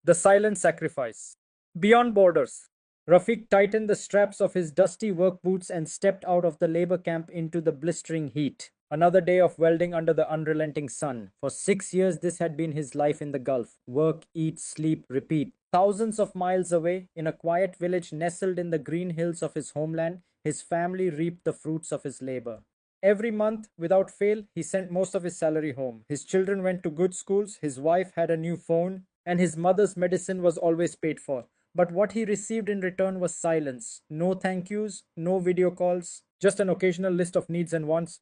The silent sacrifice. Beyond borders. Rafiq tightened the straps of his dusty work boots and stepped out of the labor camp into the blistering heat. Another day of welding under the unrelenting sun. For 6 years, this had been his life in the Gulf. Work, eat, sleep, repeat. Thousands of miles away, in a quiet village nestled in the green hills of his homeland, his family reaped the fruits of his labor. Every month, without fail, he sent most of his salary home. His children went to good schools, his wife had a new phone, and his mother's medicine was always paid for. But what he received in return was silence. No thank yous, no video calls, just an occasional list of needs and wants.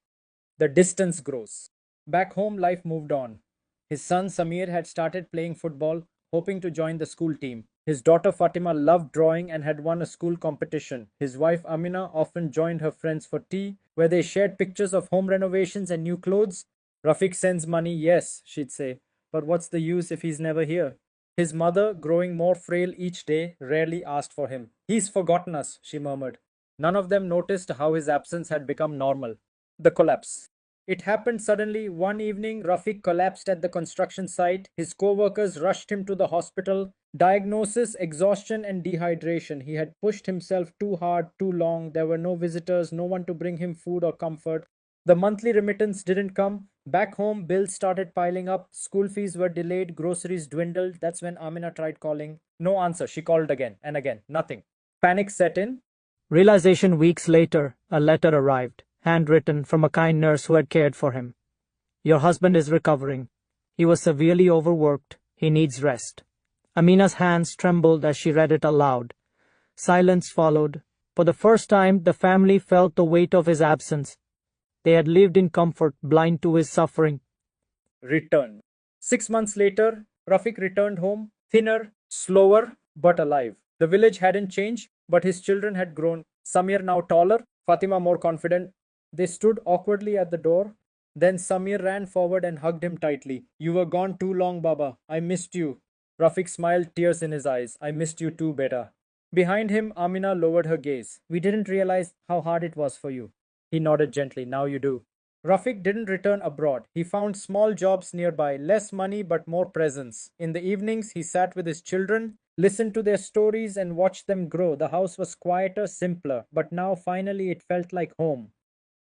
The distance grows. Back home, life moved on. His son Samir had started playing football, hoping to join the school team. His daughter Fatima loved drawing and had won a school competition. His wife Amina often joined her friends for tea, where they shared pictures of home renovations and new clothes. Rafiq sends money, yes, she'd say, but what's the use if he's never here? His mother, growing more frail each day, rarely asked for him. He's forgotten us, she murmured. None of them noticed how his absence had become normal. The collapse. It happened suddenly. One evening, Rafiq collapsed at the construction site. His co workers rushed him to the hospital. Diagnosis exhaustion and dehydration. He had pushed himself too hard, too long. There were no visitors, no one to bring him food or comfort. The monthly remittance didn't come. Back home, bills started piling up. School fees were delayed. Groceries dwindled. That's when Amina tried calling. No answer. She called again and again. Nothing. Panic set in. Realization weeks later, a letter arrived, handwritten from a kind nurse who had cared for him. Your husband is recovering. He was severely overworked. He needs rest. Amina's hands trembled as she read it aloud. Silence followed. For the first time, the family felt the weight of his absence. They had lived in comfort, blind to his suffering. Return. 6 months later, Rafiq returned home, thinner, slower, but alive. The village hadn't changed, but his children had grown. Samir now taller, Fatima more confident. They stood awkwardly at the door. Then Samir ran forward and hugged him tightly. You were gone too long, Baba. I missed you. Rafiq smiled, tears in his eyes. I missed you too, beta. Behind him, Amina lowered her gaze. We didn't realize how hard it was for you. He nodded gently. Now you do. Rafiq didn't return abroad. He found small jobs nearby, less money but more presence. In the evenings, he sat with his children, listened to their stories, and watched them grow. The house was quieter, simpler, but now finally it felt like home.